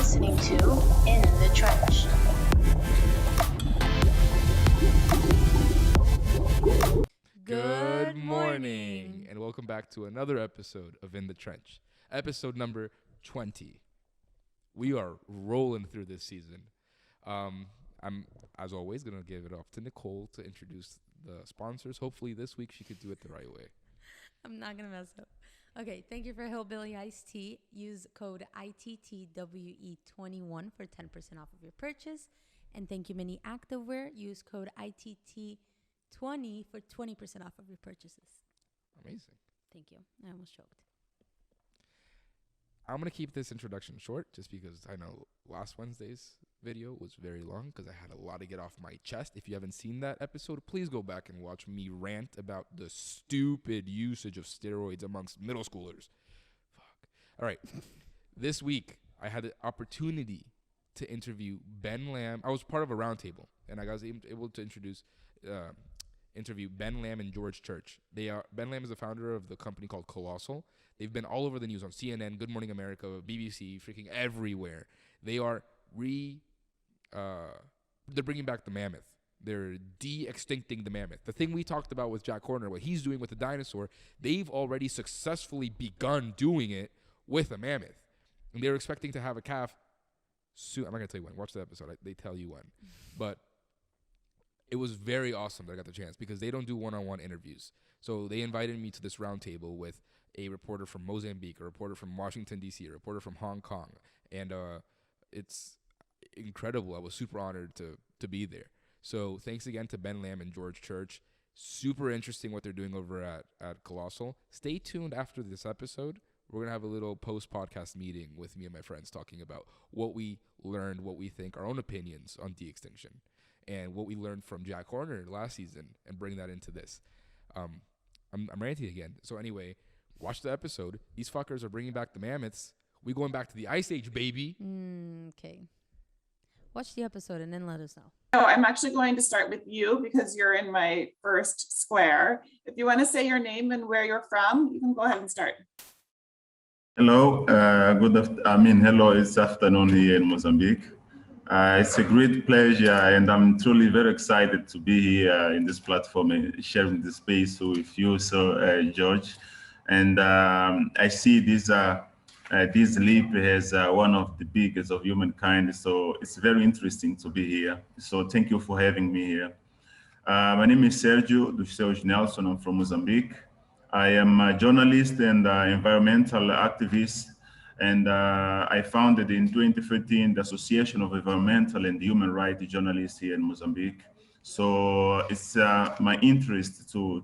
listening to In the Trench. Good morning, and welcome back to another episode of In the Trench, episode number 20. We are rolling through this season. I'm, as always, going to give it off to Nicole to introduce the sponsors. Hopefully this week she could do it the right way. I'm not going to mess up. Okay, thank you for Hillbilly Iced Tea. Use code ITTWE21 for 10% off of your purchase. And thank you, Mini Activewear. Use code ITT20 for 20% off of your purchases. Amazing. Thank you. I almost choked. I'm going to keep this introduction short just because I know last Wednesday's video was very long because I had a lot to get off my chest. If you haven't seen that episode, please go back and watch me rant about the stupid usage of steroids amongst middle schoolers. Fuck. All right. This week, I had the opportunity to interview Ben Lamm. I was part of a roundtable, and I was able to interview Ben Lamm and George Church. Ben Lamm is the founder of the company called Colossal. They've been all over the news on CNN, Good Morning America, BBC, freaking everywhere. They are they're bringing back the mammoth. They're de-extincting the mammoth. The thing we talked about with Jack Horner, what he's doing with the dinosaur, they've already successfully begun doing it with a mammoth. And they're expecting to have a calf soon. I'm not going to tell you when. Watch the episode. They tell you when. But it was very awesome that I got the chance because they don't do one-on-one interviews. So they invited me to this roundtable with a reporter from Mozambique, a reporter from Washington, D.C., a reporter from Hong Kong. And it's incredible. I was super honored to be there. So thanks again to Ben Lamm and George Church. Super interesting what they're doing over at Colossal. Stay tuned after this episode. We're going to have a little post-podcast meeting with me and my friends talking about what we learned, what we think, our own opinions on de-extinction, and what we learned from Jack Horner last season and bring that into this. I'm ranting again. So anyway, watch the episode. These fuckers are bringing back the mammoths. We going back to the Ice Age, baby. Okay. Watch the episode and then let us know. So I'm actually going to start with you because you're in my first square. If you want to say your name and where you're from, you can go ahead and start. Hello, hello, it's afternoon here in Mozambique. It's a great pleasure and I'm truly very excited to be here in this platform and sharing this space with you, George. And I see this leap as one of the biggest of humankind, so it's very interesting to be here. So thank you for having me here. My name is Sergio Dos Nelson. I'm from Mozambique. I am a journalist and environmental activist, and I founded in 2013 the Association of Environmental and Human Rights Journalists here in Mozambique. So it's my interest to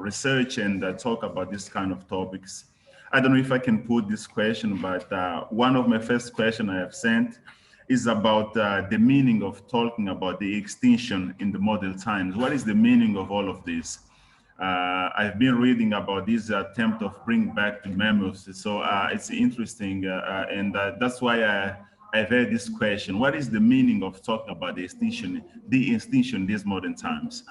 research and talk about this kind of topics. I don't know if I can put this question, but one of my first questions I have sent is about the meaning of talking about the extinction in the modern times. What is the meaning of all of this? I've been reading about this attempt of bringing back the mammoths. So it's interesting, and that's why I've heard this question. What is the meaning of talking about the extinction in these modern times?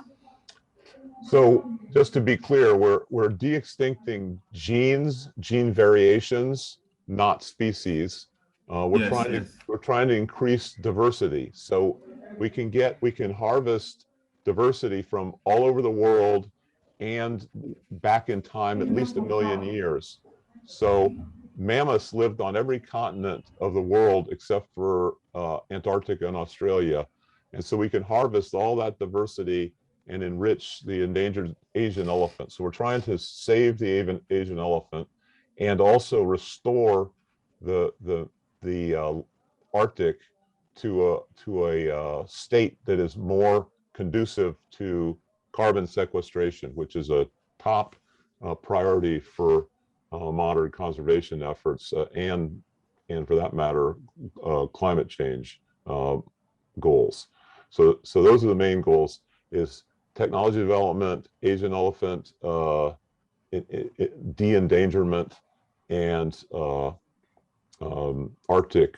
So just to be clear, we're de-extincting gene variations, not species. We're trying to increase diversity. So we can harvest diversity from all over the world and back in time at least 1 million years. So mammoths lived on every continent of the world except for Antarctica and Australia. And so we can harvest all that diversity and enrich the endangered Asian elephant. So we're trying to save the Asian elephant and also restore the Arctic to a state that is more conducive to carbon sequestration, which is a top priority for modern conservation efforts and for that matter, climate change goals. So those are the main goals: is technology development, Asian elephant de-endangerment, and Arctic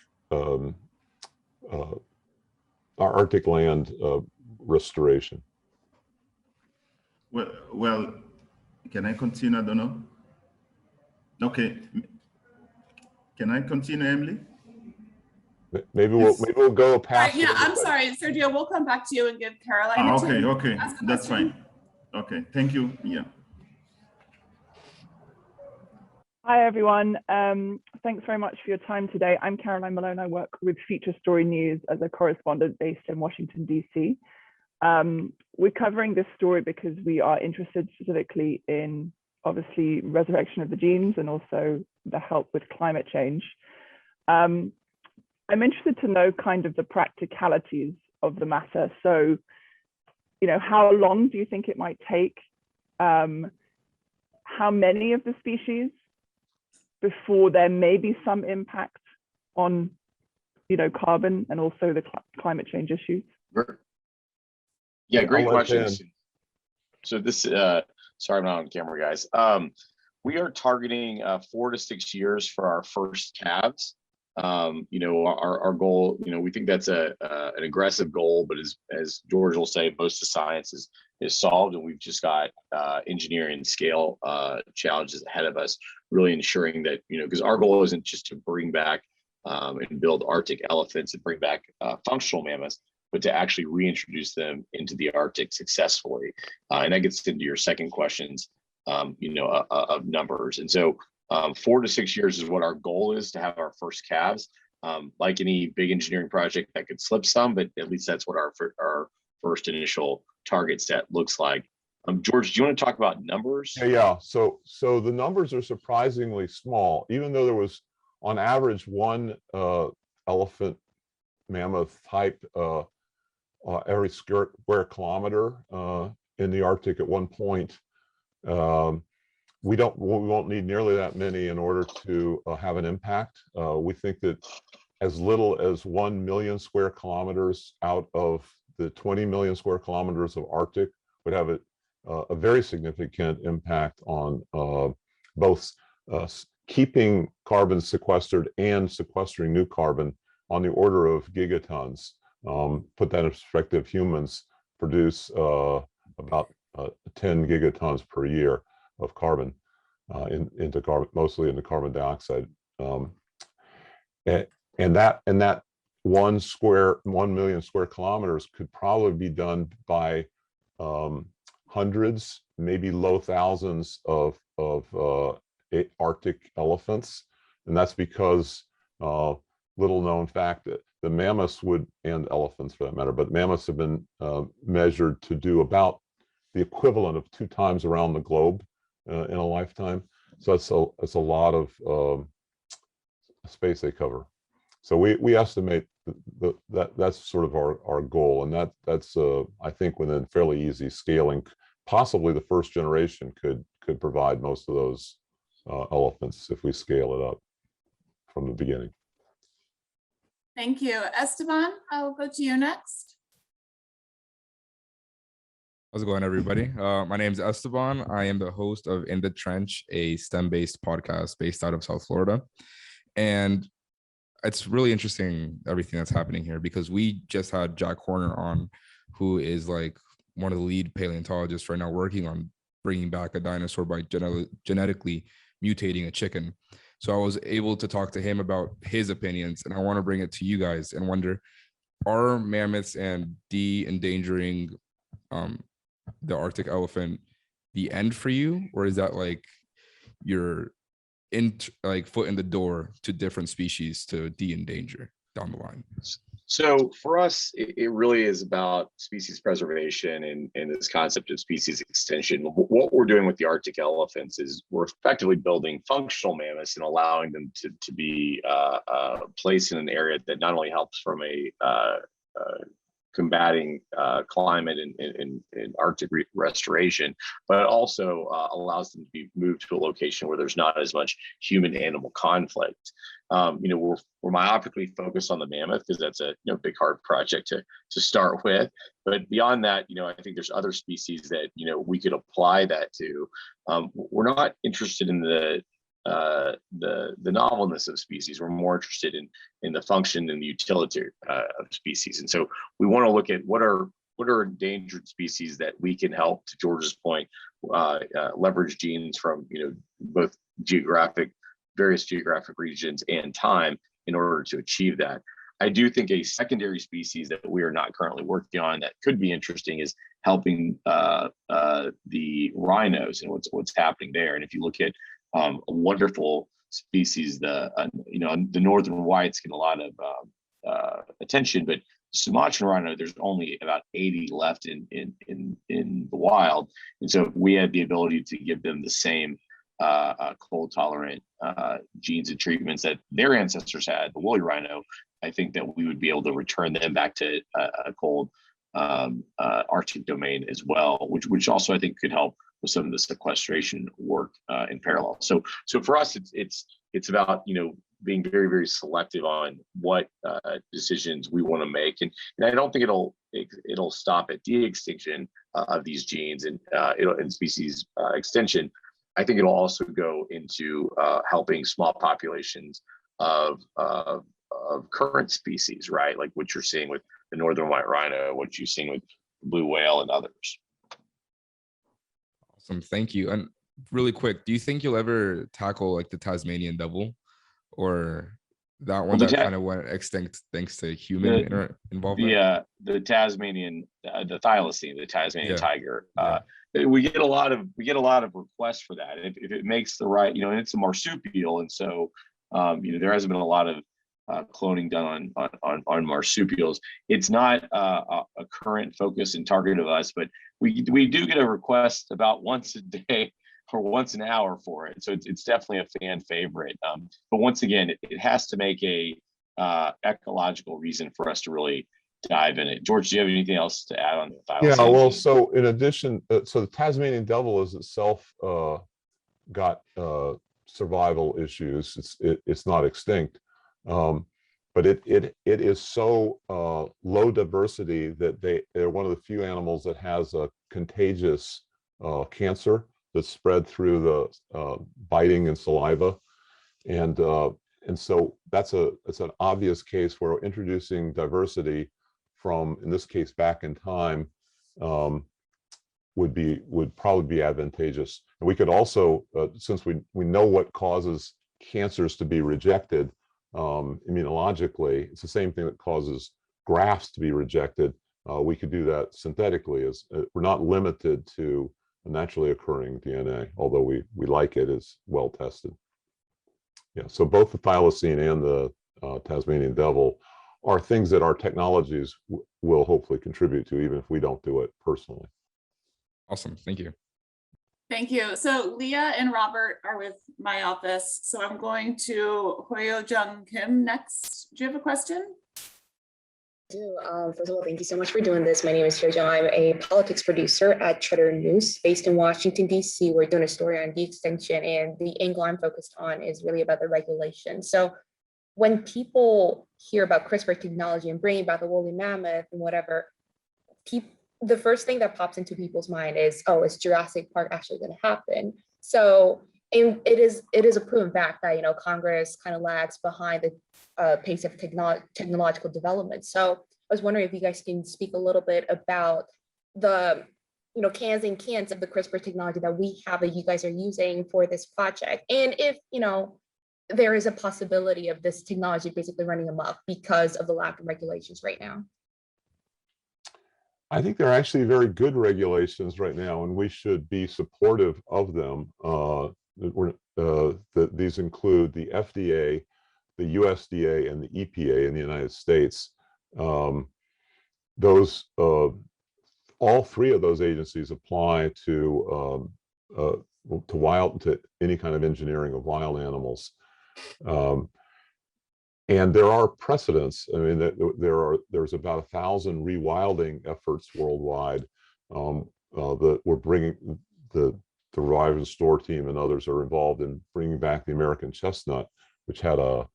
land restoration. Well, can I continue? I don't know. Okay. Can I continue, Emily? Maybe we'll go All past. right, yeah, I'm everybody. sorry, Sergio, we'll come back to you and give Caroline a chance Okay, to ask a that's question. fine. Okay, thank you. Yeah. Hi, everyone. Thanks very much for your time today. I'm Caroline Malone. I work with Feature Story News as a correspondent based in Washington, D.C. We're covering this story because we are interested specifically in, obviously, resurrection of the genes and also the help with climate change. I'm interested to know kind of the practicalities of the matter. So, you know, how long do you think it might take? How many of the species before there may be some impact on, you know, carbon and also the climate change issues? Yeah, great questions. So this, sorry, I'm not on camera, guys. We are targeting 4 to 6 years for our first calves. You know, our goal, you know, we think that's an aggressive goal, but as George will say, most of the science is solved, and we've just got engineering scale challenges ahead of us, really ensuring that, you know, because our goal isn't just to bring back and build Arctic elephants and bring back functional mammoths, but to actually reintroduce them into the Arctic successfully. And that gets into your second questions, you know, of numbers. And so 4 to 6 years is what our goal is, to have our first calves. Like any big engineering project, that could slip some, but at least that's what our first initial target set looks like. George, do you want to talk about numbers? Yeah. So the numbers are surprisingly small, even though there was on average one elephant mammoth type every square kilometer in the Arctic at one point. We won't need nearly that many in order to have an impact. We think that as little as 1 million square kilometers out of the 20 million square kilometers of Arctic would have a very significant impact on both keeping carbon sequestered and sequestering new carbon on the order of gigatons. Put that in perspective, humans produce about 10 gigatons per year of carbon into carbon, mostly into carbon dioxide. And that 1 million square kilometers could probably be done by hundreds, maybe low thousands of Arctic elephants. And that's because little known fact that the mammoths and elephants for that matter, but mammoths have been measured to do about the equivalent of 2 times around the globe in a lifetime. So it's a lot of space they cover. So we estimate that's sort of our goal, and that's I think within fairly easy scaling. Possibly the first generation could provide most of those elephants if we scale it up from the beginning. Thank you. Esteban, I'll go to you next. How's it going, everybody? My name is Esteban. I am the host of In the Trench, a STEM-based podcast based out of South Florida. And it's really interesting, everything that's happening here, because we just had Jack Horner on, who is like one of the lead paleontologists right now working on bringing back a dinosaur by genetically mutating a chicken. So I was able to talk to him about his opinions, and I want to bring it to you guys and wonder, are mammoths and de-endangering the Arctic elephant the end for you, or is that like your foot in the door to different species to de-endanger down the line? So for us, it really is about species preservation and this concept of species extension. What we're doing with the Arctic elephants is we're effectively building functional mammoths and allowing them to be placed in an area that not only helps from a combating climate and Arctic restoration, but it also allows them to be moved to a location where there's not as much human-animal conflict. You know, we're myopically focused on the mammoth because that's a big hard project to start with. But beyond that, you know, I think there's other species that we could apply that to. We're not interested in the novelness of species. We're more interested in the function and the utility of species. And so we want to look at what are endangered species that we can help, to George's point, leverage genes from both various geographic regions and time in order to achieve that. I do think a secondary species that we are not currently working on that could be interesting is helping the rhinos and what's happening there. And if you look at a wonderful species, the northern whites get a lot of attention, but Sumatra Rhino, there's only about 80 left in the wild, and so if we had the ability to give them the same cold tolerant genes and treatments that their ancestors had, the woolly rhino, I think that we would be able to return them back to a cold Arctic domain as well, which also I think could help with some of the sequestration work in parallel. So for us, it's about being very, very selective on what decisions we want to make, and I don't think it'll stop at de-extinction of these genes and species extension. I think it'll also go into helping small populations of current species, right? Like what you're seeing with the northern white rhino, what you're seeing with the blue whale and others. Awesome, thank you. And really quick, do you think you'll ever tackle like the Tasmanian devil, or that one that kind of went extinct thanks to human involvement? The Tasmanian, the thylacine, the Tasmanian tiger. We get a lot of requests for that. If it makes the right, and it's a marsupial, and so there hasn't been a lot of cloning done on marsupials. It's not a current focus and target of us, but we do get a request about once a day or once an hour for it. So it's definitely a fan favorite. But once again, it has to make a ecological reason for us to really dive in it. George, do you have anything else to add on the thylacine? Yeah, well, so in addition, so the Tasmanian devil is itself got survival issues. It's not extinct, but it is so low diversity that they're one of the few animals that has a contagious cancer that's spread through the biting and saliva, and so it's an obvious case where introducing diversity from, in this case, back in time, would probably be advantageous. And we could also, since we know what causes cancers to be rejected immunologically, it's the same thing that causes grafts to be rejected. We could do that synthetically. We're not limited to naturally occurring DNA, although we like it, is well tested. Yeah, so both the thylacine and the Tasmanian devil are things that our technologies will hopefully contribute to, even if we don't do it personally. Awesome, thank you. Thank you. So Leah and Robert are with my office, so I'm going to Hoyo Jung Kim next. Do you have a question? First of all, thank you so much for doing this. My name is Jojo. I'm a politics producer at Cheddar News based in Washington, D.C. We're doing a story on de-extinction, and the angle I'm focused on is really about the regulation. So when people hear about CRISPR technology and bringing about the woolly mammoth and whatever, the first thing that pops into people's mind is, oh, is Jurassic Park actually going to happen? So it is a proven fact that Congress kind of lags behind the pace of technological development. So I was wondering if you guys can speak a little bit about the cans and cans of the CRISPR technology that we have that you guys are using for this project, and if there is a possibility of this technology basically running amok because of the lack of regulations right now. I think there are actually very good regulations right now, and we should be supportive of them. These include the FDA, the USDA, and the EPA in the United States. All three of those agencies apply to any kind of engineering of wild animals. And there are precedents. I mean, there's about 1,000 rewilding efforts worldwide that we're bringing. The Revive and Store team and others are involved in bringing back the American chestnut, which had a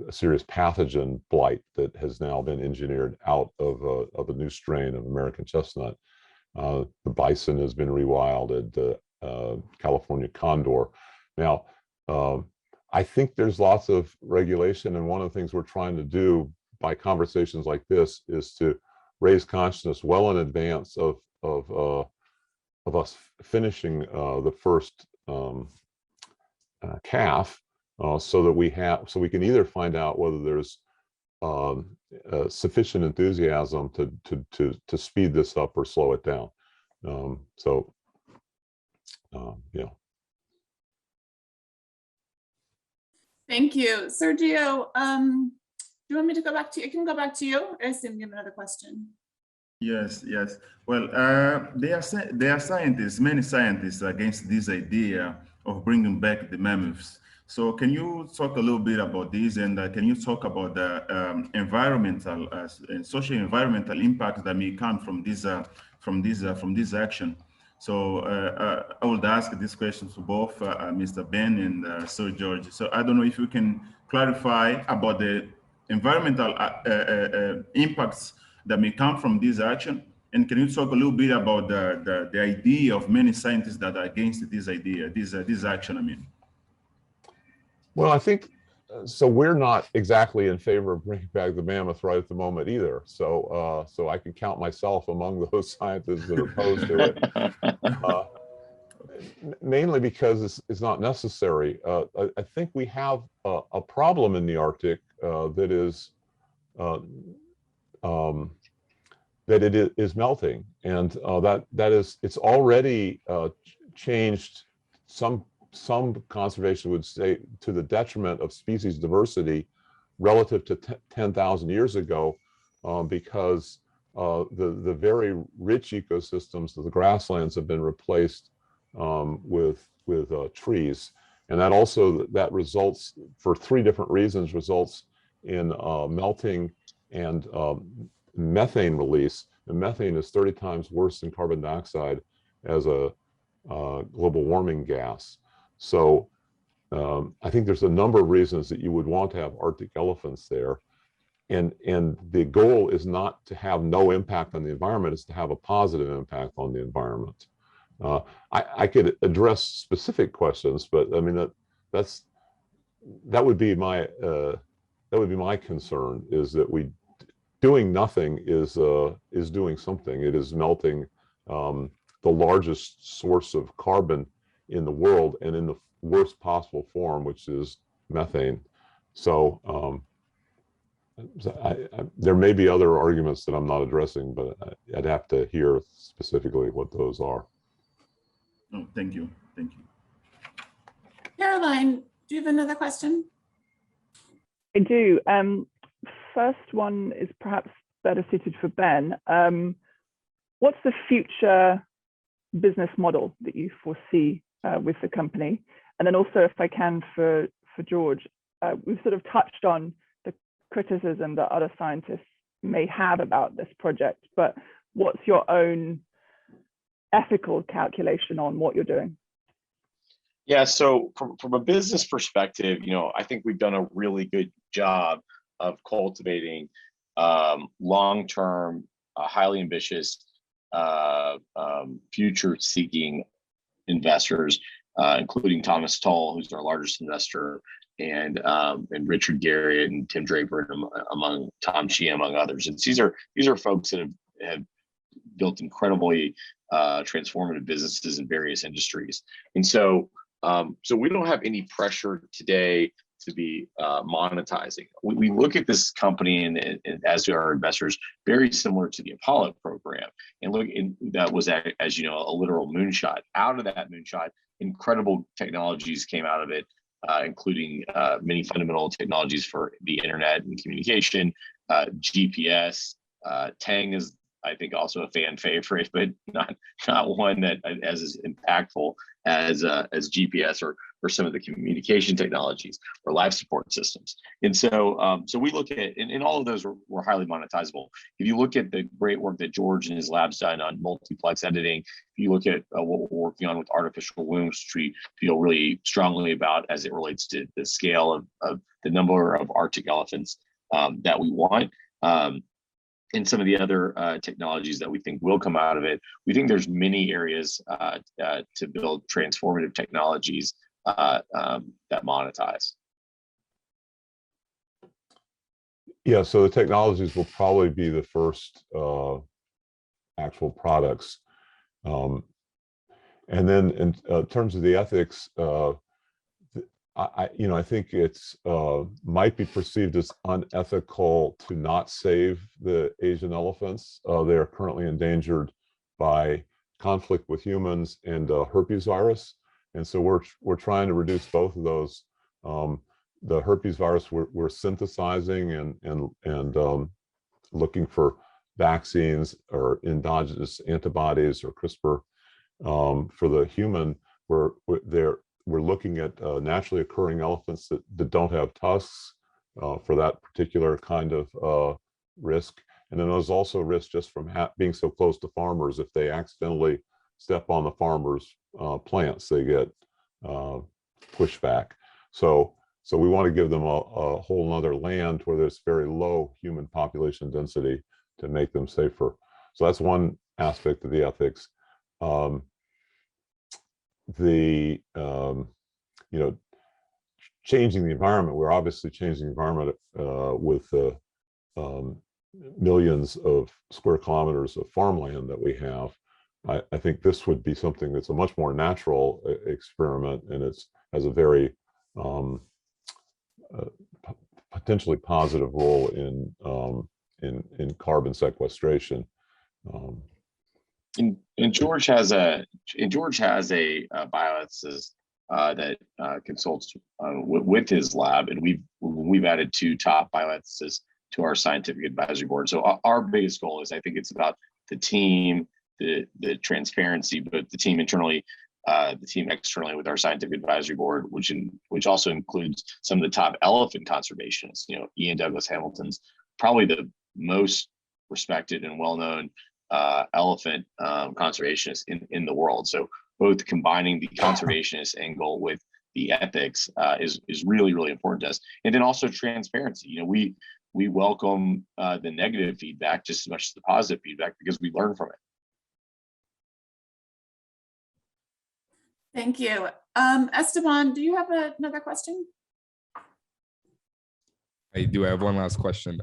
serious pathogen blight that has now been engineered out of a new strain of American chestnut. The bison has been rewilded, the California condor. Now, I think there's lots of regulation, and one of the things we're trying to do by conversations like this is to raise consciousness well in advance of us finishing the first calf, so that we can either find out whether there's sufficient enthusiasm to speed this up or slow it down. Yeah. Thank you. Sergio, do you want me to go back to you? I can go back to you. I assume you have another question. Yes, yes. Well, there are scientists, many scientists against this idea of bringing back the mammoths. So can you talk a little bit about this, and can you talk about the environmental and social environmental impacts that may come from this action? So I would ask this question to both Mr. Ben and Sir George. So I don't know if you can clarify about the environmental impacts that may come from this action, and can you talk a little bit about the idea of many scientists that are against this idea, this action? I mean. Well, I think so. We're not exactly in favor of bringing back the mammoth right at the moment either. So, so I can count myself among those scientists that are opposed to it. Mainly because it's not necessary. I think we have a problem in the Arctic that is that it is melting, and it's already changed. Some conservation would say to the detriment of species diversity relative to 10,000 years ago, because the very rich ecosystems of the grasslands have been replaced with trees, and that results, for three different reasons, results in melting and methane release. And methane is 30 times worse than carbon dioxide as a global warming gas. So I think there's a number of reasons that you would want to have Arctic elephants there. And the goal is not to have no impact on the environment, it's to have a positive impact on the environment. I could address specific questions, but I mean that would be my concern, is that doing nothing is doing something. It is melting the largest source of carbon in the world, and in the worst possible form, which is methane. So, there may be other arguments that I'm not addressing, but I'd have to hear specifically what those are. Oh, thank you. Thank you. Caroline, do you have another question? I do. First one is perhaps better suited for Ben. What's the future business model that you foresee with the company? And then also, if I can, for George, we've sort of touched on the criticism that other scientists may have about this project, but what's your own ethical calculation on what you're doing? Yeah, so from a business perspective, I think we've done a really good job of cultivating long-term, highly ambitious, future-seeking investors, including Thomas Tull, who's our largest investor, and Richard Garriott and Tim Draper, among Tom Chia, among others. And these are folks that have built incredibly transformative businesses in various industries. And so we don't have any pressure today to be monetizing. We look at this company and as do our investors, very similar to the Apollo program. And that was, as you know, a literal moonshot. Out of that moonshot, incredible technologies came out of it, including many fundamental technologies for the internet and communication, GPS. Tang is, I think, also a fan favorite, but not one that as impactful as GPS or some of the communication technologies or life support systems. And so we look at, and all of those were highly monetizable. If you look at the great work that George and his lab's done on multiplex editing, if you look at what we're working on with artificial wombs, which we feel really strongly about as it relates to the scale of the number of Arctic elephants that we want, and some of the other technologies that we think will come out of it, we think there's many areas to build transformative technologies that monetize. Yeah, so the technologies will probably be the first actual products. And then in terms of the ethics, I think it's might be perceived as unethical to not save the Asian elephants. They are currently endangered by conflict with humans and herpes virus, and so we're trying to reduce both of those. The herpes virus we're synthesizing and looking for vaccines or endogenous antibodies or CRISPR. For the human, we're looking at naturally occurring elephants that don't have tusks for that particular kind of risk. And then there's also risk just from being so close to farmers. If they accidentally step on the farmers' plants, they get pushback. So we want to give them a whole nother land where there's very low human population density to make them safer. So that's one aspect of the ethics. Changing the environment, we're obviously changing the environment with millions of square kilometers of farmland that we have. I think this would be something that's a much more natural experiment, and has a very potentially positive role in carbon sequestration. And George has a bioethicist that consults with his lab, and we've added 2 top bioethicists to our scientific advisory board. So our biggest goal is, I think it's about the team, the transparency, but the team internally, the team externally with our scientific advisory board, which also includes some of the top elephant conservationists. Ian Douglas Hamilton's probably the most respected and well-known elephant conservationist in the world. So both combining the conservationist angle with the ethics is really, really important to us. And then also transparency. We welcome the negative feedback just as much as the positive feedback, because we learn from it. Thank you. Esteban, do you have another question? I do. I have one last question.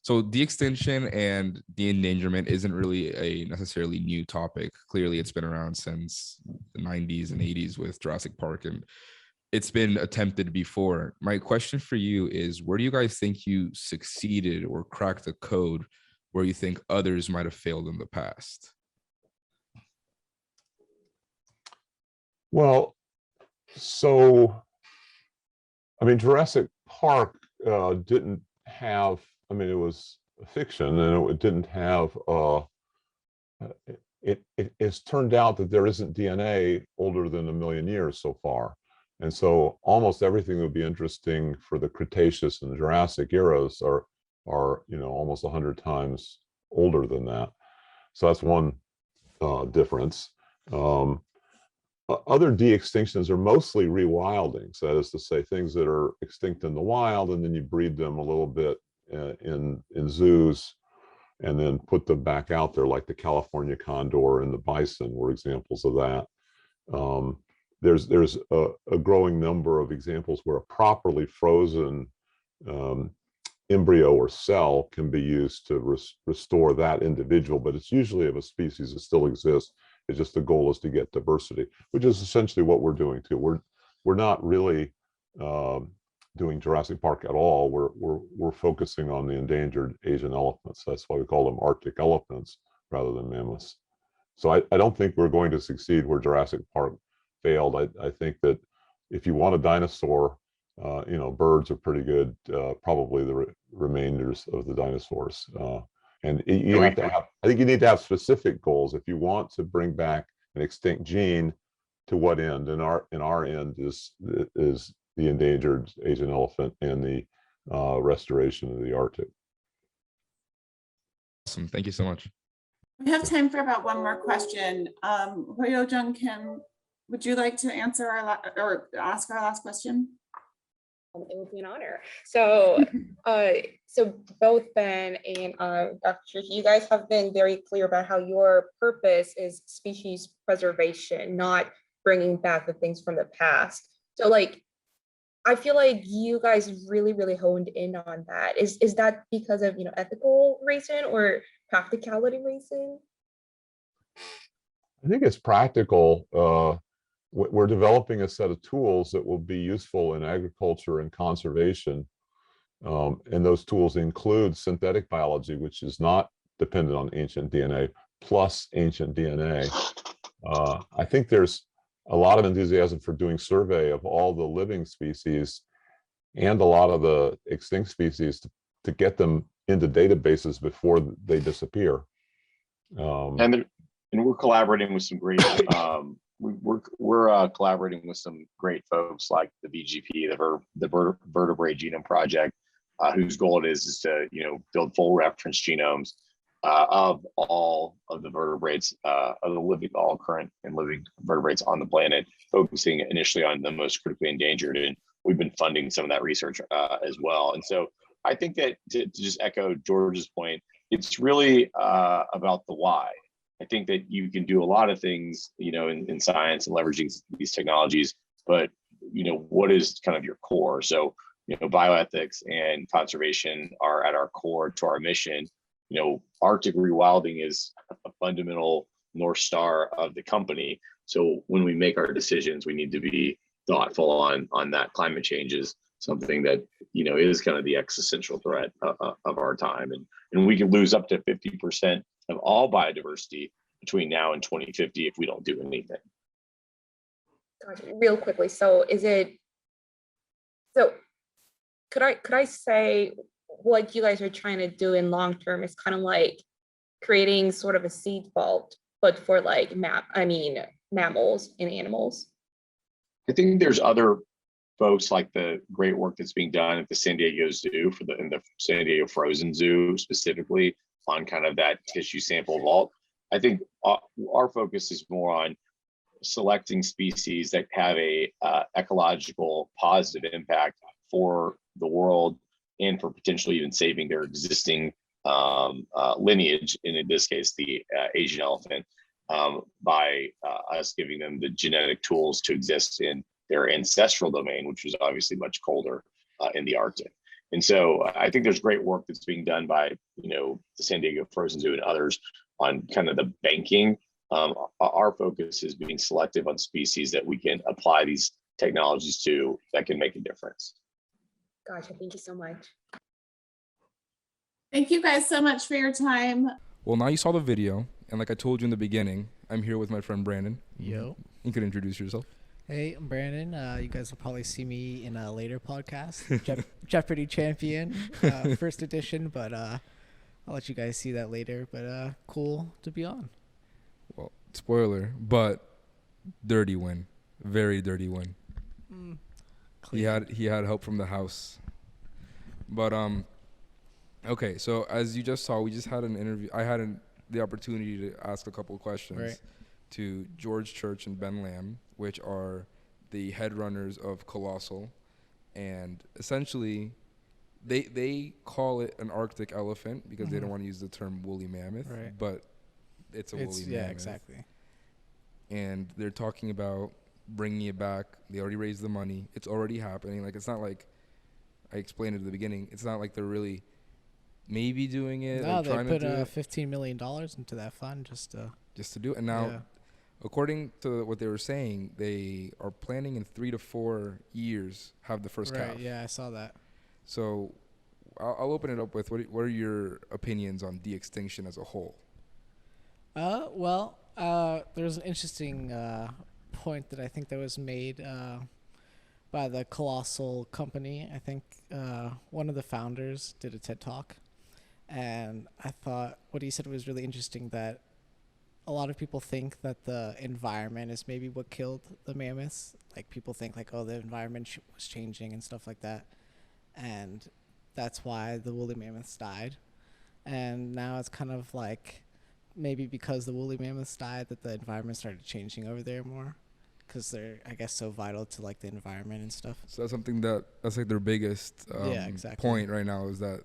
So de-extinction and de-endangerment isn't really a necessarily new topic. Clearly, it's been around since the 90s and 80s with Jurassic Park, and it's been attempted before. My question for you is, where do you guys think you succeeded or cracked the code where you think others might have failed in the past? Well, so, I mean, Jurassic Park didn't have, I mean, it was a fiction, and it didn't have, it's turned out that there isn't DNA older than 1 million years so far. And so almost everything that would be interesting for the Cretaceous and the Jurassic eras are almost 100 times older than that. So that's one difference. Other de-extinctions are mostly rewildings. That is to say, things that are extinct in the wild, and then you breed them a little bit in zoos, and then put them back out there, like the California condor and the bison were examples of that. There's a growing number of examples where a properly frozen embryo or cell can be used to restore that individual, but it's usually of a species that still exists. It's just the goal is to get diversity, which is essentially what we're doing too. We're not really doing Jurassic Park at all. We're focusing on the endangered Asian elephants. That's why we call them Arctic elephants rather than mammoths. So I don't think we're going to succeed where Jurassic Park failed. I think that if you want a dinosaur, birds are pretty good, probably the remainders of the dinosaurs. And you have to have, I think you need to have specific goals. If you want to bring back an extinct gene, to what end? And our end is the endangered Asian elephant and the restoration of the Arctic. Awesome. Thank you so much. We have time for about one more question. Hoyo Jung Kim, would you like to answer or ask our last question? It would be an honor. So, so both Ben and Dr. you guys have been very clear about how your purpose is species preservation, not bringing back the things from the past. So, I feel like you guys really, really honed in on that. Is that because of ethical reason or practicality reason? I think it's practical. we're developing a set of tools that will be useful in agriculture and conservation. And those tools include synthetic biology, which is not dependent on ancient DNA, plus ancient DNA. I think there's a lot of enthusiasm for doing survey of all the living species and a lot of the extinct species to get them into databases before they disappear. And we're collaborating with some great we're collaborating with some great folks like the VGP, the Vertebrate Genome Project, whose goal it is to build full reference genomes of all of the vertebrates, of the living, all current and living vertebrates on the planet, focusing initially on the most critically endangered. And we've been funding some of that research as well. And so I think that to just echo George's point, it's really about the why. I think that you can do a lot of things, in science and leveraging these technologies, but what is kind of your core? So, bioethics and conservation are at our core to our mission. Arctic rewilding is a fundamental North Star of the company. So when we make our decisions, we need to be thoughtful on that. Climate change is something that, is kind of the existential threat of our time. And we can lose up to 50% of all biodiversity between now and 2050 if we don't do anything. Gotcha. Real quickly, could I say what you guys are trying to do in long term is kind of like creating sort of a seed vault, but for like mammals and animals? I think there's other folks like the great work that's being done at the San Diego Zoo in the San Diego Frozen Zoo specifically on kind of that tissue sample vault. I think our focus is more on selecting species that have a ecological positive impact for the world and for potentially even saving their existing lineage, and in this case, the Asian elephant, by us giving them the genetic tools to exist in their ancestral domain, which was obviously much colder in the Arctic. And so I think there's great work that's being done by, the San Diego Frozen Zoo and others on kind of the banking. Our focus is being selective on species that we can apply these technologies to that can make a difference. Gotcha. Thank you so much. Thank you guys so much for your time. Well, now you saw the video, and like I told you in the beginning, I'm here with my friend Brandon. Yo. You could introduce yourself. Hey, I'm Brandon. You guys will probably see me in a later podcast, Jeopardy Champion, first edition, but I'll let you guys see that later. But cool to be on. Well, spoiler, but dirty win, very dirty win. He had help from the house, but okay. So as you just saw, we just had an interview. I had the opportunity to ask a couple of questions to George Church and Ben Lamm, which are the head runners of Colossal, and essentially they call it an Arctic elephant because they don't want to use the term woolly mammoth, but it's a woolly mammoth. Yeah, exactly. And they're talking about bringing it back. They already raised the money. It's already happening. Like, it's not like I explained it at the beginning. It's not like they're really maybe doing it. No, like they trying put to do $15 million into that fund just to do it. And now, according to what they were saying, they are planning in 3 to 4 years have the first calf. Yeah, I saw that. So I'll open it up with what are your opinions on de-extinction as a whole? Well, there's an interesting point that I think that was made by the Colossal company. I think one of the founders did a TED Talk, and I thought what he said was really interesting, that a lot of people think that the environment is maybe what killed the mammoths. Like, people think like, oh, the environment was changing and stuff like that, and that's why the woolly mammoths died. And now it's kind of like maybe because the woolly mammoths died that the environment started changing over there more, because they're, I guess, so vital to like the environment and stuff. So that's something that's like their biggest point right now, is that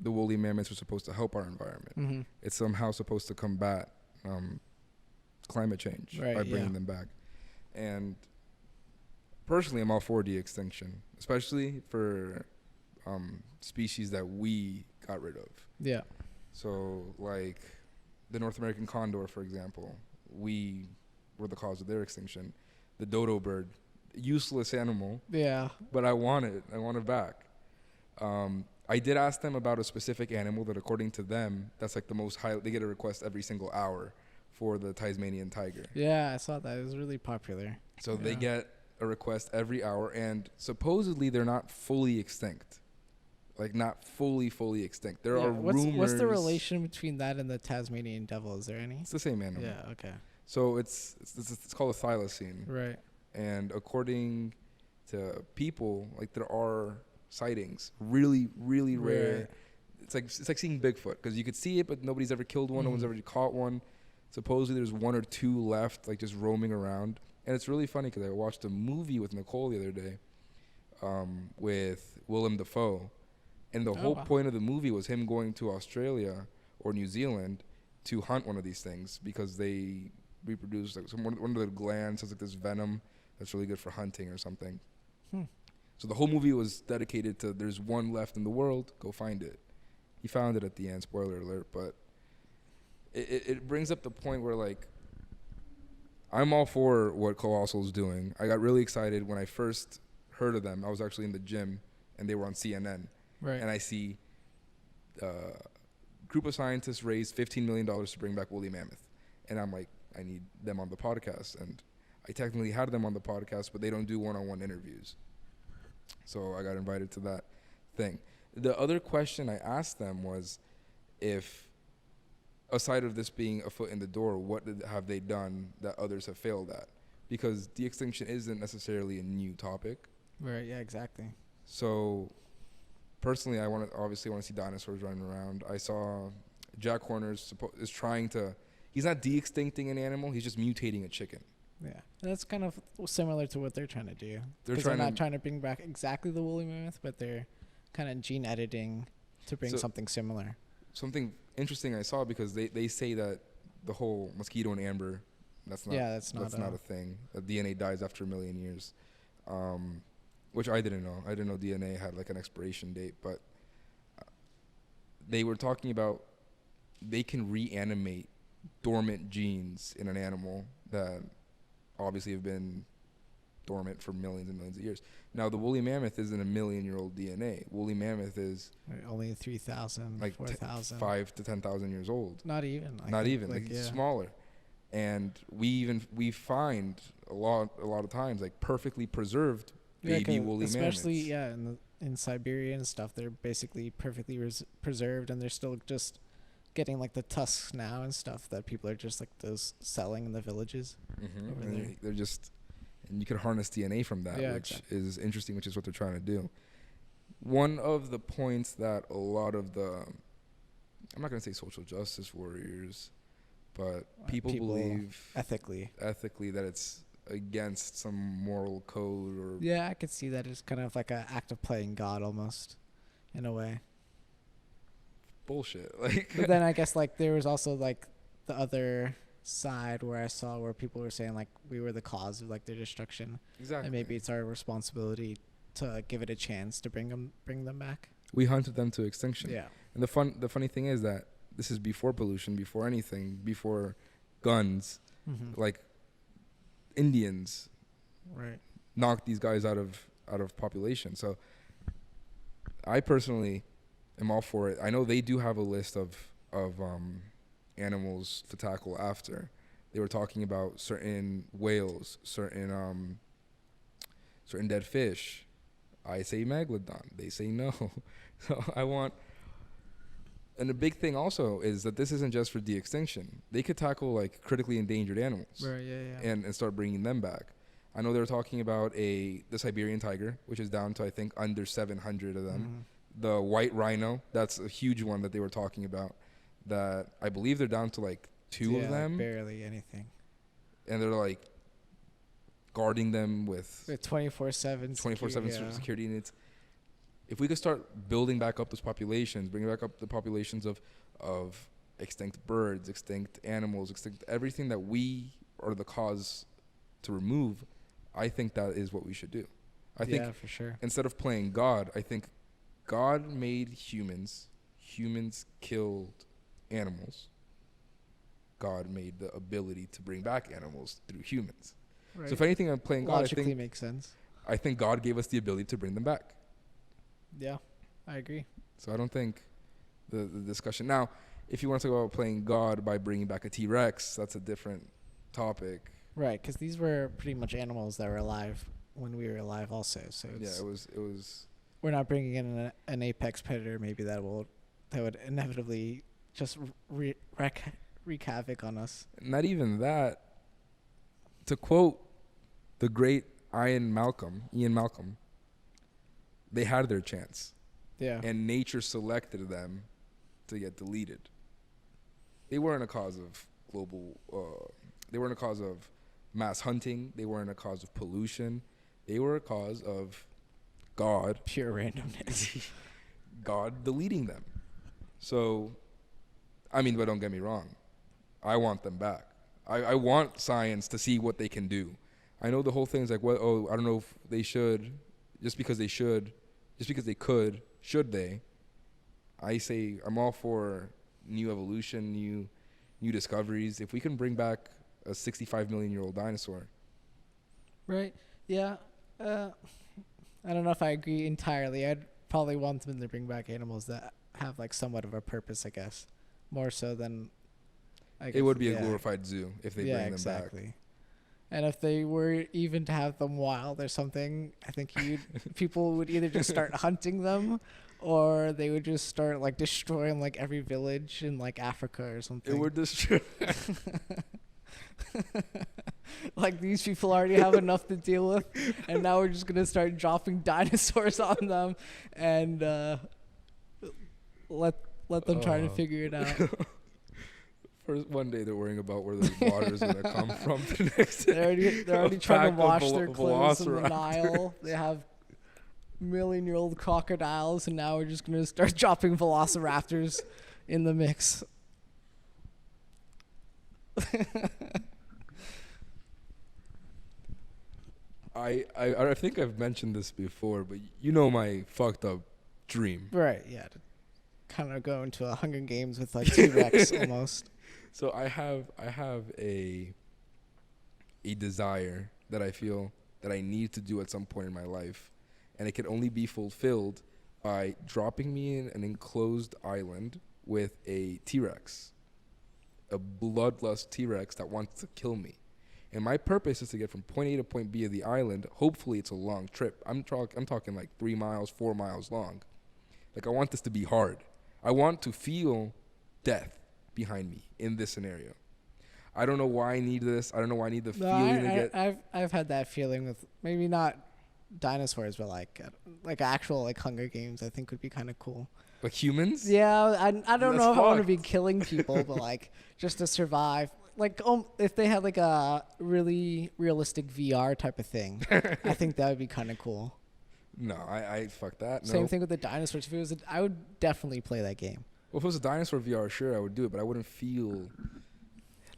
the woolly mammoths are supposed to help our environment. It's somehow supposed to combat climate change by bringing them back. And personally, I'm all for de-extinction, especially for species that we got rid of. Yeah. So like the North American condor, for example, we were the cause of their extinction. the dodo bird, useless animal. Yeah. But I want it. I want it back. I did ask them about a specific animal that, according to them, that's like the most high. They get a request every single hour for the Tasmanian tiger. Yeah, I saw that. It was really popular. So they get a request every hour, and supposedly they're not fully extinct. Like, not fully extinct. There are rumors. What's the relation between that and the Tasmanian devil? Is there any? It's the same animal. Yeah, okay. So it's called a thylacine. Right. And according to people, like, there are sightings, really rare. Right. It's like seeing Bigfoot, because you could see it, but nobody's ever killed one. No one's ever caught one. Supposedly there's one or two left, like, just roaming around. And it's really funny because I watched a movie with Nicole the other day, with Willem Dafoe, and the whole point of the movie was him going to Australia or New Zealand to hunt one of these things, because they reproduce, like, one of the glands has like this venom that's really good for hunting or something. So the whole movie was dedicated to, there's one left in the world, go find it. He found it at the end, spoiler alert, but it brings up the point where, like, I'm all for what Colossal's doing. I got really excited when I first heard of them. I was actually in the gym, and they were on CNN. Right. And I see a group of scientists raised $15 million to bring back woolly mammoth. And I'm like, I need them on the podcast. And I technically had them on the podcast, but they don't do one-on-one interviews. So I got invited to that thing. The other question I asked them was, if, aside of this being a foot in the door, what have they done that others have failed at? Because de-extinction isn't necessarily a new topic. Right, yeah, exactly. So personally, I obviously want to see dinosaurs running around. I saw Jack Horner's is trying to, he's not de-extincting an animal, he's just mutating a chicken. Yeah, that's kind of similar to what they're trying to do. They're not trying to bring back exactly the woolly mammoth, but they're kind of gene editing to bring something similar. Something interesting I saw, because they say that the whole mosquito and amber, that's not a thing. That DNA dies after 1 million years, which I didn't know. I didn't know DNA had like an expiration date, but they were talking about they can reanimate dormant genes in an animal that obviously have been dormant for millions and millions of years. Now, the woolly mammoth isn't a 1 million-year-old DNA. Woolly mammoth is only 3,000, like 4,000, 5 to 10,000 years old. Not even. It's smaller. And we find a lot of times, like, perfectly preserved baby woolly mammoths. Especially in Siberia and stuff, they're basically perfectly preserved, and they're still just getting like the tusks now and stuff that people are just like those selling in the villages. And they're just, and you can harness DNA from that, which is interesting, which is what they're trying to do. One of the points that a lot of the, I'm not going to say social justice warriors, but people believe ethically that it's against some moral code, or I could see that as kind of like an act of playing God almost, in a way. Bullshit. Like, but then I guess like there was also like the other side where I saw where people were saying like we were the cause of like their destruction. Exactly. And maybe it's our responsibility to give it a chance to bring them back. We hunted them to extinction. Yeah. And the funny thing is that this is before pollution, before anything, before guns. Like, Indians knocked these guys out of population. So I personally am all for it. I know they do have a list of animals to tackle after. They were talking about certain whales, certain dead fish. I say megalodon. They say no. So I want. And the big thing also is that this isn't just for de-extinction. They could tackle like critically endangered animals, and start bringing them back. I know they were talking about the Siberian tiger, which is down to I think under 700 of them. The white rhino, that's a huge one that they were talking about. That I believe they're down to like 2 of them. Barely anything. And they're like guarding them with 24/7 security units. If we could start building back up those populations, bringing back up the populations of extinct birds, extinct animals, extinct everything that we are the cause to remove, I think that is what we should do. I think for sure. Instead of playing God, I think God made humans. Humans killed animals. God made the ability to bring back animals through humans. Right. So if anything, I'm playing God. Logically makes sense. I think God gave us the ability to bring them back. Yeah, I agree. So I don't think the discussion now. If you want to talk about playing God by bringing back a T-Rex, that's a different topic. Right, because these were pretty much animals that were alive when we were alive, also. So it's, yeah, it was. We're not bringing in an apex predator. Maybe that would inevitably just wreak havoc on us. Not even that. To quote the great Ian Malcolm, they had their chance. Yeah. And nature selected them to get deleted. They weren't a cause of global. They weren't a cause of mass hunting. They weren't a cause of pollution. They were a cause of God. Pure randomness. God deleting them. So, I mean, but don't get me wrong. I want them back. I want science to see what they can do. I know the whole thing is like, well, oh, I don't know if they should, just because they could, should they? I say I'm all for new evolution, new discoveries. If we can bring back a 65 million year old dinosaur. Right. Yeah. I don't know if I agree entirely. I'd probably want them to bring back animals that have like somewhat of a purpose, I guess. More so than it would be a glorified zoo if they bring them exactly. back. And if they were even to have them wild or something, I think people would either just start hunting them, or they would just start like destroying like every village in like Africa or something. It would destroy. Like these people already have enough to deal with, and now we're just gonna start dropping dinosaurs on them, and let them try to figure it out. First one day they're worrying about where the water is gonna come from. The next they're already trying to wash their clothes in the Nile. They have million-year-old crocodiles, and now we're just gonna start dropping velociraptors in the mix. I think I've mentioned this before, but you know my fucked up dream. Right, yeah. To kind of go into a Hunger Games with like T-Rex almost. So I have a desire that I feel that I need to do at some point in my life, and it can only be fulfilled by dropping me in an enclosed island with a T-Rex, a bloodlust T-Rex that wants to kill me. And my purpose is to get from point A to point B of the island. Hopefully it's a long trip. I'm talking like 3 miles, 4 miles long. Like I want this to be hard. I want to feel death behind me in this scenario. I don't know why I need this. I don't know why I need the feeling to get. I've had that feeling with maybe not dinosaurs, but like actual like Hunger Games. I think would be kind of cool. Like humans? Yeah, I don't know if I want to fucked. be killing people, but like just to survive. Like if they had like a really realistic VR type of thing, I think that would be kind of cool. No, I fuck that. Same No. thing with the dinosaurs. If it was, I would definitely play that game. Well, if it was a dinosaur VR, sure, I would do it, but I wouldn't feel...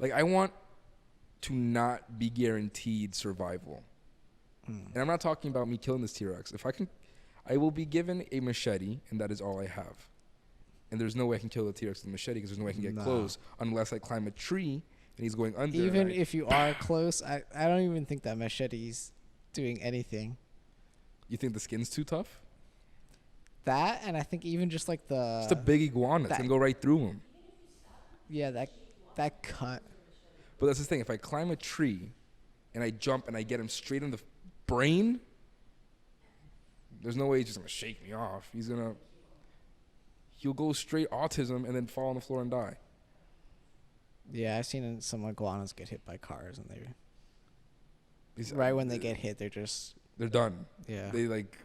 Like, I want to not be guaranteed survival. And I'm not talking about me killing this T-Rex. If I can... I will be given a machete, and that is all I have. And there's no way I can kill the T-Rex with a machete, because there's no way I can get close, unless I climb a tree, and he's going under. Even if you are close, I don't even think that machete's doing anything. You think the skin's too tough? That, and I think even just like the... Just a big iguana. It's going to go right through him. Yeah, that cut. But that's the thing. If I climb a tree and I jump and I get him straight in the brain, there's no way he's just going to shake me off. He'll go straight autism and then fall on the floor and die. Yeah, I've seen some iguanas get hit by cars, and right when they get hit, they're done. Yeah. They like...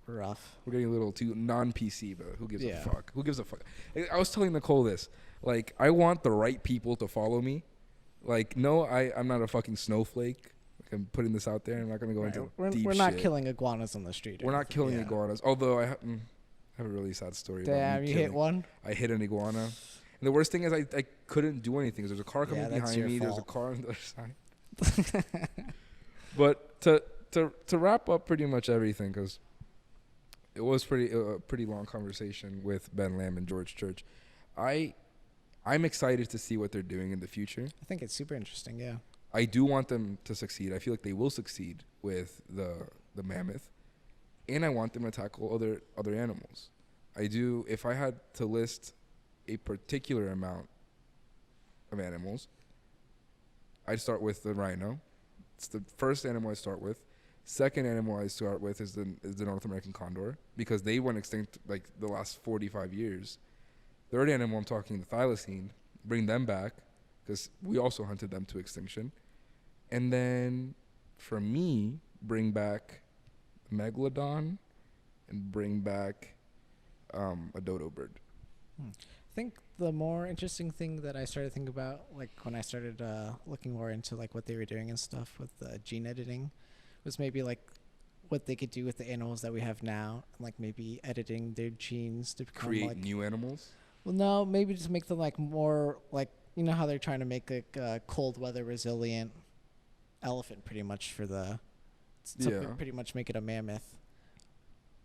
Rough. We're getting a little too non-PC, but who gives a Yeah. fuck? Who gives a fuck? I was telling Nicole this. Like, I want the right people to follow me. Like, no, I'm not a fucking snowflake. Like, I'm putting this out there. I'm not going to go into deep shit. We're not killing iguanas on the street. We're not killing iguanas. Although I have a really sad story. Damn, you hit one? I hit an iguana. And the worst thing is I couldn't do anything. There's a car coming behind me. There's a car on the other side. But to wrap up pretty much everything, because it was pretty long conversation with Ben Lamm and George Church. I'm excited to see what they're doing in the future. I think it's super interesting, yeah. I do want them to succeed. I feel like they will succeed with the mammoth, and I want them to tackle other animals. I do. If I had to list a particular amount of animals, I'd start with the rhino. It's the first animal I start with. Second animal I start with is the North American condor, because they went extinct like the last 45 years. Third animal I'm talking the thylacine. Bring them back, because we also hunted them to extinction. And then for me, bring back megalodon and bring back a dodo bird. I think the more interesting thing that I started thinking about, like when I started looking more into like what they were doing and stuff with gene editing, was maybe like what they could do with the animals that we have now, and like maybe editing their genes to become Create like new animals? Well, no, maybe just make them like more like, you know how they're trying to make like a cold weather resilient elephant pretty much for the pretty much make it a mammoth.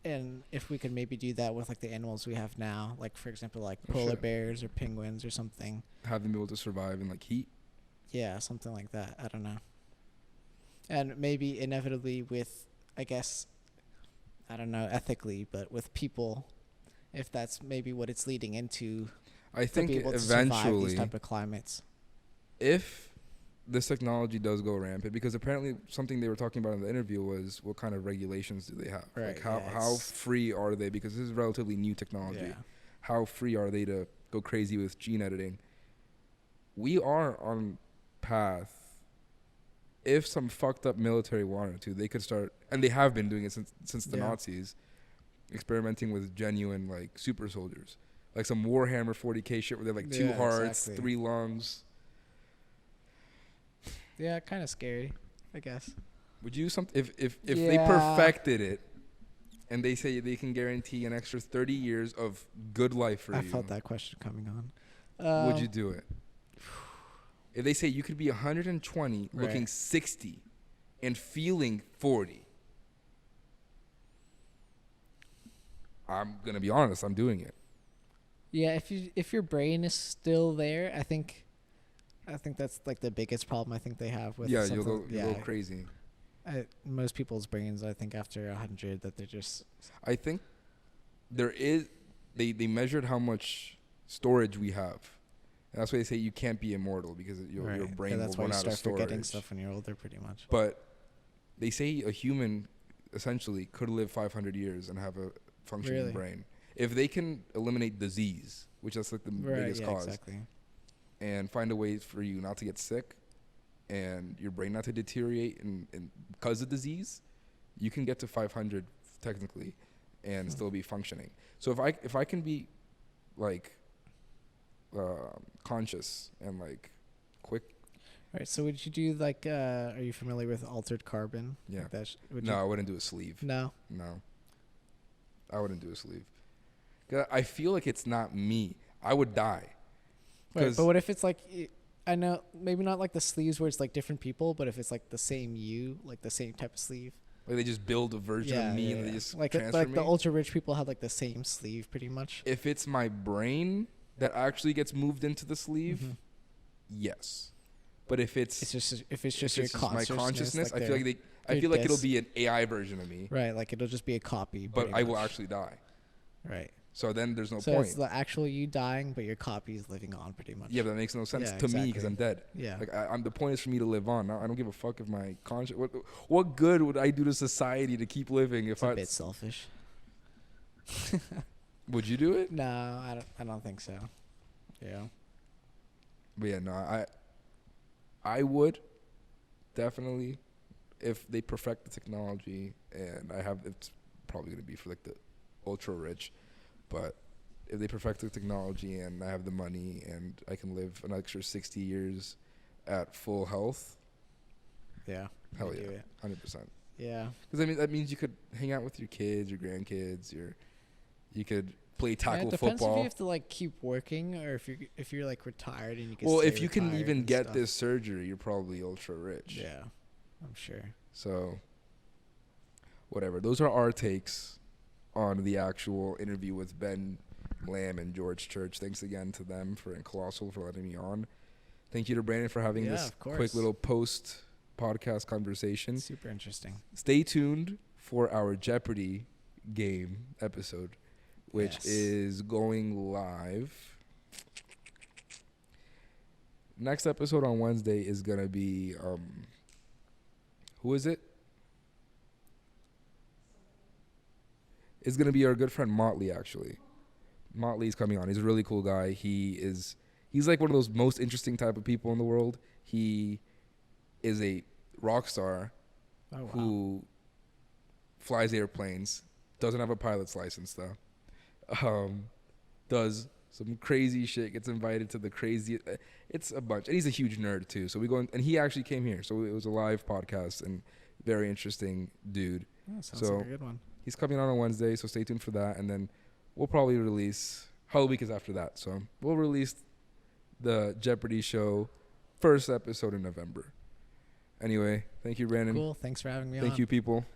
And if we could maybe do that with like the animals we have now, like for example like polar bears or penguins or something, have them be able to survive in like heat. Yeah, something like that. I don't know. And maybe inevitably with, I guess, I don't know ethically, but with people, if that's maybe what it's leading into, I think to be able to eventually survive these type of climates. If this technology does go rampant, because apparently something they were talking about in the interview was what kind of regulations do they have? Right, like how free are they? Because this is relatively new technology. Yeah. How free are they to go crazy with gene editing? We are on path. If some fucked up military wanted to, they could start, and they have been doing it since the Nazis, experimenting with genuine like super soldiers, like some Warhammer 40K shit where they have like 2 hearts, 3 lungs. Yeah, kind of scary, I guess. Would you if they perfected it, and they say they can guarantee an extra 30 years of good life for you? I felt that question coming on. Would you do it? If they say you could be 120, looking 60, and feeling 40, I'm gonna be honest. I'm doing it. Yeah, if your brain is still there, I think that's like the biggest problem I think they have with. Yeah, you'll go crazy. Most people's brains, I think, after 100, that they're just. I think there is. They measured how much storage we have. And that's why they say you can't be immortal, because your brain will run out of storage. That's why you start forgetting stuff when you're older, pretty much. But they say a human essentially could live 500 years and have a functioning brain. If they can eliminate disease, which is like the biggest cause, and find a way for you not to get sick and your brain not to deteriorate and because of disease, you can get to 500 technically and still be functioning. So if I can be like conscious and like quick. Right. So would you do like? Are you familiar with altered carbon? Yeah. Like I wouldn't do a sleeve. No. I wouldn't do a sleeve. 'Cause I feel like it's not me. I would die. Right, but what if it's like? I know maybe not like the sleeves where it's like different people, but if it's like the same like the same type of sleeve. Like they just build a version of me and they just transfer me. The ultra rich people have like the same sleeve pretty much. If it's my brain that actually gets moved into the sleeve, yes. But if it's just my consciousness, I feel like it'll be an AI version of me. Right, like it'll just be a copy. But I will actually die. Right. So then there's no point. So it's the actual you dying, but your copy is living on pretty much. Yeah, but that makes no sense to me because I'm dead. Yeah. Like the point is for me to live on. I don't give a fuck if my conscience. What good would I do to society to keep living if it's a bit selfish. Would you do it? No, I don't think so. Yeah. But yeah, no, I would definitely if they perfect the technology, and it's probably gonna be for like the ultra rich, but if they perfect the technology and I have the money and I can live an extra 60 years at full health, yeah, hell yeah, 100%. Yeah, because I mean that means you could hang out with your kids, your grandkids, you could play tackle football. It depends if you have to like keep working or if you're like retired and you can. Well, if you can even get this surgery, you're probably ultra rich. Yeah, I'm sure. So, whatever. Those are our takes on the actual interview with Ben, Lamm, and George Church. Thanks again to them and Colossal for letting me on. Thank you to Brandon for having Yeah, this of course. quick little post podcast conversation. Super interesting. Stay tuned for our Jeopardy game episode, which is going live. Next episode on Wednesday is gonna be who is it? It's gonna be our good friend Motley. Actually, Motley's coming on. He's a really cool guy. He's like one of those most interesting type of people in the world. He is a rock star who flies airplanes, doesn't have a pilot's license though, does some crazy shit, gets invited to the crazy, it's a bunch, and he's a huge nerd too. So we go, and he actually came here, so it was a live podcast, and very interesting dude. Sounds like a good one. He's coming on Wednesday, so stay tuned for that, and then we'll probably release, Hell Week is after that, so we'll release the Jeopardy show first episode in November. Anyway, thank you, Brandon. Cool, thanks for having me on. Thank you, people.